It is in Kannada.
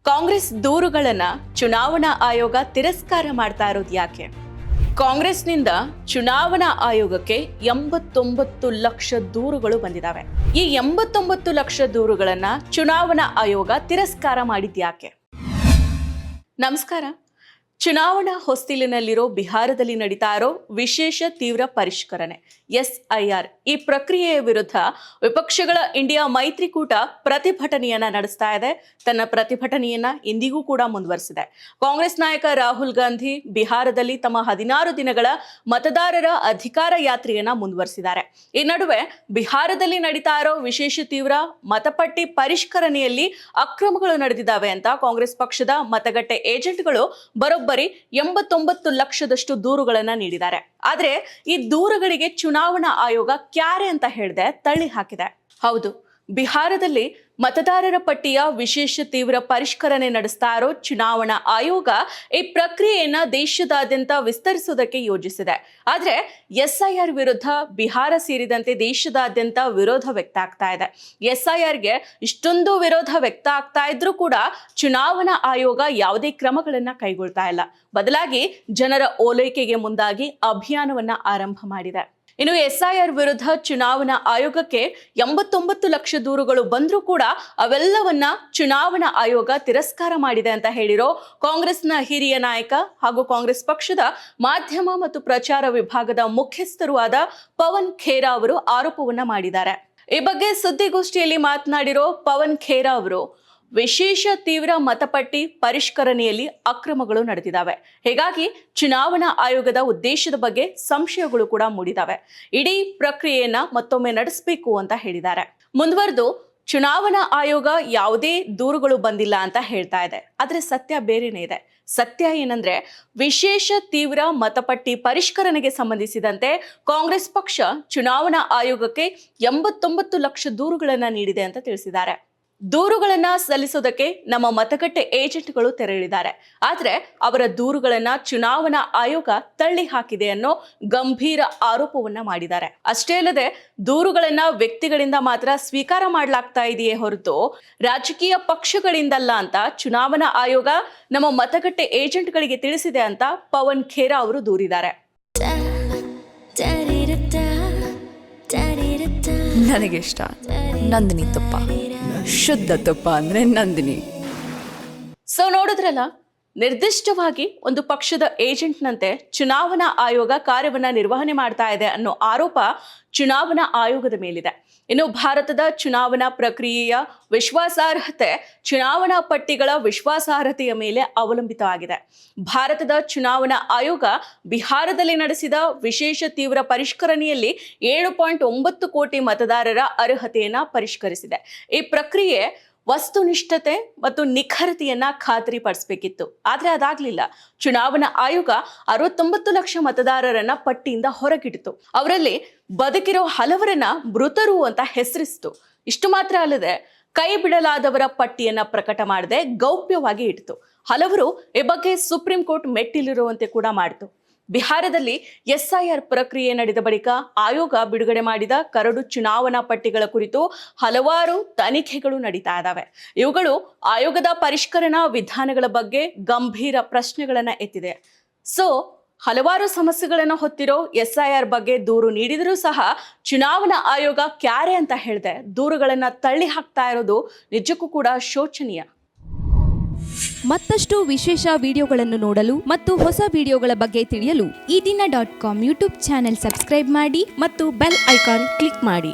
ಕಾಂಗ್ರೆಸ್ ದೂರುಗಳನ್ನ ಚುನಾವಣಾ ಆಯೋಗ ತಿರಸ್ಕಾರ ಮಾಡ್ತಾ ಇರೋದು ಯಾಕೆ? ಕಾಂಗ್ರೆಸ್ನಿಂದ ಚುನಾವಣಾ ಆಯೋಗಕ್ಕೆ 89 ಲಕ್ಷ ದೂರುಗಳು ಬಂದಿದ್ದಾವೆ. ಈ 89 ಲಕ್ಷ ದೂರುಗಳನ್ನ ಚುನಾವಣಾ ಆಯೋಗ ತಿರಸ್ಕಾರ ಮಾಡಿದ್ಯಾಕೆ? ನಮಸ್ಕಾರ. ಚುನಾವಣಾ ಹೊಸ್ತಿಲಿನಲ್ಲಿರೋ ಬಿಹಾರದಲ್ಲಿ ನಡೀತಾ ಇರೋ ವಿಶೇಷ ತೀವ್ರ ಪರಿಷ್ಕರಣೆ SIR ಈ ಪ್ರಕ್ರಿಯೆಯ ವಿರುದ್ಧ ವಿಪಕ್ಷಗಳ ಇಂಡಿಯಾ ಮೈತ್ರಿಕೂಟ ಪ್ರತಿಭಟನೆಯನ್ನ ನಡೆಸ್ತಾ ಇದೆ. ತನ್ನ ಪ್ರತಿಭಟನೆಯನ್ನ ಇಂದಿಗೂ ಕೂಡ ಮುಂದುವರೆಸಿದೆ. ಕಾಂಗ್ರೆಸ್ ನಾಯಕ ರಾಹುಲ್ ಗಾಂಧಿ ಬಿಹಾರದಲ್ಲಿ ತಮ್ಮ 16 ದಿನಗಳ ಮತದಾರರ ಅಧಿಕಾರ ಯಾತ್ರೆಯನ್ನ ಮುಂದುವರೆಸಿದ್ದಾರೆ. ಈ ನಡುವೆ ಬಿಹಾರದಲ್ಲಿ ನಡೀತಾ ಇರೋ ವಿಶೇಷ ತೀವ್ರ ಮತಪಟ್ಟಿ ಪರಿಷ್ಕರಣೆಯಲ್ಲಿ ಅಕ್ರಮಗಳು ನಡೆದಿದ್ದಾವೆ ಅಂತ ಕಾಂಗ್ರೆಸ್ ಪಕ್ಷದ ಮತಗಟ್ಟೆ ಏಜೆಂಟ್ಗಳು ಬರೋಬ್ಬರಿ 89 ಲಕ್ಷದಷ್ಟು ದೂರುಗಳನ್ನ ನೀಡಿದ್ದಾರೆ. ಆದ್ರೆ ಈ ದೂರುಗಳಿಗೆ ಚುನಾವಣಾ ಆಯೋಗ ಕ್ಯಾರೆ ಅಂತ ಹೇಳದೆ ತಳ್ಳಿ ಹಾಕಿದೆ. ಹೌದು, ಬಿಹಾರದಲ್ಲಿ ಮತದಾರರ ಪಟ್ಟಿಯ ವಿಶೇಷ ತೀವ್ರ ಪರಿಷ್ಕರಣೆ ನಡೆಸ್ತಾ ಇರೋ ಚುನಾವಣಾ ಆಯೋಗ ಈ ಪ್ರಕ್ರಿಯೆಯನ್ನ ದೇಶದಾದ್ಯಂತ ವಿಸ್ತರಿಸುವುದಕ್ಕೆ ಯೋಜಿಸಿದೆ. ಆದ್ರೆ SIR ವಿರುದ್ಧ ಬಿಹಾರ ಸೇರಿದಂತೆ ದೇಶದಾದ್ಯಂತ ವಿರೋಧ ವ್ಯಕ್ತ ಆಗ್ತಾ ಇದೆ. SIRಗೆ ಇಷ್ಟೊಂದು ವಿರೋಧ ವ್ಯಕ್ತ ಆಗ್ತಾ ಇದ್ರೂ ಕೂಡ ಚುನಾವಣಾ ಆಯೋಗ ಯಾವುದೇ ಕ್ರಮಗಳನ್ನ ಕೈಗೊಳ್ತಾ ಇಲ್ಲ. ಬದಲಾಗಿ ಜನರ ಓಲೈಕೆಗೆ ಮುಂದಾಗಿ ಅಭಿಯಾನವನ್ನ ಆರಂಭ ಮಾಡಿದೆ. ಇನ್ನು SIR ವಿರುದ್ಧ ಚುನಾವಣಾ ಆಯೋಗಕ್ಕೆ 89 ಲಕ್ಷ ದೂರುಗಳು ಬಂದ್ರೂ ಕೂಡ ಅವೆಲ್ಲವನ್ನ ಚುನಾವಣಾ ಆಯೋಗ ತಿರಸ್ಕಾರ ಮಾಡಿದೆ ಅಂತ ಹೇಳಿರೋ ಕಾಂಗ್ರೆಸ್ನ ಹಿರಿಯ ನಾಯಕ ಹಾಗೂ ಕಾಂಗ್ರೆಸ್ ಪಕ್ಷದ ಮಾಧ್ಯಮ ಮತ್ತು ಪ್ರಚಾರ ವಿಭಾಗದ ಮುಖ್ಯಸ್ಥರು ಆದ ಪವನ್ ಖೇರಾ ಅವರು ಆರೋಪವನ್ನ ಮಾಡಿದ್ದಾರೆ. ಈ ಬಗ್ಗೆ ಸುದ್ದಿಗೋಷ್ಠಿಯಲ್ಲಿ ಮಾತನಾಡಿರೋ ಪವನ್ ಖೇರಾ ಅವರು ವಿಶೇಷ ತೀವ್ರ ಮತಪಟ್ಟಿ ಪರಿಷ್ಕರಣೆಯಲ್ಲಿ ಅಕ್ರಮಗಳು ನಡೆದಿದ್ದಾವೆ. ಹೀಗಾಗಿ ಚುನಾವಣಾ ಆಯೋಗದ ಉದ್ದೇಶದ ಬಗ್ಗೆ ಸಂಶಯಗಳು ಕೂಡ ಮೂಡಿದಾವೆ. ಇಡೀ ಪ್ರಕ್ರಿಯೆಯನ್ನ ಮತ್ತೊಮ್ಮೆ ನಡೆಸಬೇಕು ಅಂತ ಹೇಳಿದ್ದಾರೆ. ಮುಂದುವರೆದು ಚುನಾವಣಾ ಆಯೋಗ ಯಾವುದೇ ದೂರುಗಳು ಬಂದಿಲ್ಲ ಅಂತ ಹೇಳ್ತಾ ಇದೆ. ಆದ್ರೆ ಸತ್ಯ ಬೇರೆನೇ ಇದೆ. ಸತ್ಯ ಏನಂದ್ರೆ ವಿಶೇಷ ತೀವ್ರ ಮತಪಟ್ಟಿ ಪರಿಷ್ಕರಣೆಗೆ ಸಂಬಂಧಿಸಿದಂತೆ ಕಾಂಗ್ರೆಸ್ ಪಕ್ಷ ಚುನಾವಣಾ ಆಯೋಗಕ್ಕೆ 89 ಲಕ್ಷ ದೂರುಗಳನ್ನ ನೀಡಿದೆ ಅಂತ ತಿಳಿಸಿದ್ದಾರೆ. ದೂರುಗಳನ್ನ ಸಲ್ಲಿಸೋದಕ್ಕೆ ನಮ್ಮ ಮತಗಟ್ಟೆ ಏಜೆಂಟ್ಗಳು ತೆರಳಿದ್ದಾರೆ. ಆದ್ರೆ ಅವರ ದೂರುಗಳನ್ನ ಚುನಾವಣಾ ಆಯೋಗ ತಳ್ಳಿ ಹಾಕಿದೆ ಅನ್ನೋ ಗಂಭೀರ ಆರೋಪವನ್ನ ಮಾಡಿದ್ದಾರೆ. ಅಷ್ಟೇ ಅಲ್ಲದೆ ದೂರುಗಳನ್ನ ವ್ಯಕ್ತಿಗಳಿಂದ ಮಾತ್ರ ಸ್ವೀಕಾರ ಮಾಡಲಾಗ್ತಾ ಇದೆಯೇ ಹೊರತು ರಾಜಕೀಯ ಪಕ್ಷಗಳಿಂದಲ್ಲ ಅಂತ ಚುನಾವಣಾ ಆಯೋಗ ನಮ್ಮ ಮತಗಟ್ಟೆ ಏಜೆಂಟ್ಗಳಿಗೆ ತಿಳಿಸಿದೆ ಅಂತ ಪವನ್ ಖೇರಾ ಅವರು ದೂರಿದ್ದಾರೆ. ನನಗಿಷ್ಟ ನಂದಿನಿ ತುಪ್ಪ, ಶುದ್ಧ ತುಪ್ಪ ಅಂದ್ರೆ ನಂದಿನಿ. ಸೊ ನೋಡಿದ್ರಲ್ಲ, ನಿರ್ದಿಷ್ಟವಾಗಿ ಒಂದು ಪಕ್ಷದ ಏಜೆಂಟ್ನಂತೆ ಚುನಾವಣಾ ಆಯೋಗ ಕಾರ್ಯವನ್ನ ನಿರ್ವಹಣೆ ಮಾಡ್ತಾ ಇದೆ ಅನ್ನೋ ಆರೋಪ ಚುನಾವಣಾ ಆಯೋಗದ ಮೇಲಿದೆ. ಇನ್ನು ಭಾರತದ ಚುನಾವಣಾ ಪ್ರಕ್ರಿಯೆಯ ವಿಶ್ವಾಸಾರ್ಹತೆ ಚುನಾವಣಾ ಪಟ್ಟಿಗಳ ವಿಶ್ವಾಸಾರ್ಹತೆಯ ಮೇಲೆ ಅವಲಂಬಿತವಾಗಿದೆ. ಭಾರತದ ಚುನಾವಣಾ ಆಯೋಗ ಬಿಹಾರದಲ್ಲಿ ನಡೆಸಿದ ವಿಶೇಷ ತೀವ್ರ ಪರಿಷ್ಕರಣೆಯಲ್ಲಿ 7.9 ಕೋಟಿ ಮತದಾರರ ಅರ್ಹತೆಯನ್ನ ಪರಿಷ್ಕರಿಸಿದೆ. ಈ ಪ್ರಕ್ರಿಯೆ ವಸ್ತುನಿಷ್ಠತೆ ಮತ್ತು ನಿಖರತೆಯನ್ನ ಖಾತ್ರಿಪಡಿಸಬೇಕಿತ್ತು. ಆದ್ರೆ ಅದಾಗ್ಲಿಲ್ಲ. ಚುನಾವಣಾ ಆಯೋಗ 69 ಲಕ್ಷ ಮತದಾರರನ್ನ ಪಟ್ಟಿಯಿಂದ ಹೊರಗಿಟ್ಟಿತು. ಅವರಲ್ಲಿ ಬದುಕಿರೋ ಹಲವರನ್ನ ಮೃತರು ಅಂತ ಹೆಸರಿಸಿತು. ಇಷ್ಟು ಮಾತ್ರ ಅಲ್ಲದೆ ಕೈ ಬಿಡಲಾದವರ ಪಟ್ಟಿಯನ್ನ ಪ್ರಕಟ ಮಾಡದೆ ಗೌಪ್ಯವಾಗಿ ಇಟ್ಟಿತು. ಹಲವರು ಈ ಬಗ್ಗೆ ಸುಪ್ರೀಂ ಕೋರ್ಟ್ ಮೆಟ್ಟಿಲಿರುವಂತೆ ಕೂಡ ಮಾಡಿತು. ಬಿಹಾರದಲ್ಲಿ SIR ಪ್ರಕ್ರಿಯೆ ನಡೆದ ಬಳಿಕ ಆಯೋಗ ಬಿಡುಗಡೆ ಮಾಡಿದ ಕರಡು ಚುನಾವಣಾ ಪಟ್ಟಿಗಳ ಕುರಿತು ಹಲವಾರು ತನಿಖೆಗಳು ನಡೀತಾ ಇದ್ದಾವೆ. ಇವುಗಳು ಆಯೋಗದ ಪರಿಷ್ಕರಣಾ ವಿಧಾನಗಳ ಬಗ್ಗೆ ಗಂಭೀರ ಪ್ರಶ್ನೆಗಳನ್ನ ಎತ್ತಿದೆ. ಸೊ ಹಲವಾರು ಸಮಸ್ಯೆಗಳನ್ನು ಹೊತ್ತಿರೋ SIR ಬಗ್ಗೆ ದೂರು ನೀಡಿದರೂ ಸಹ ಚುನಾವಣಾ ಆಯೋಗ ಕ್ಯಾರೆ ಅಂತ ಹೇಳಿದೆ ದೂರುಗಳನ್ನ ತಳ್ಳಿ ಹಾಕ್ತಾ ಇರೋದು ನಿಜಕ್ಕೂ ಕೂಡ ಶೋಚನೀಯ. ಮತ್ತಷ್ಟು ವಿಶೇಷ ವಿಡಿಯೋಗಳನ್ನು ನೋಡಲು ಮತ್ತು ಹೊಸ ವಿಡಿಯೋಗಳ ಬಗ್ಗೆ ತಿಳಿಯಲು ಈ ದಿನ .com ಯೂಟ್ಯೂಬ್ ಚಾನೆಲ್ ಸಬ್ಸ್ಕ್ರೈಬ್ ಮಾಡಿ ಮತ್ತು ಬೆಲ್ ಐಕಾನ್ ಕ್ಲಿಕ್ ಮಾಡಿ.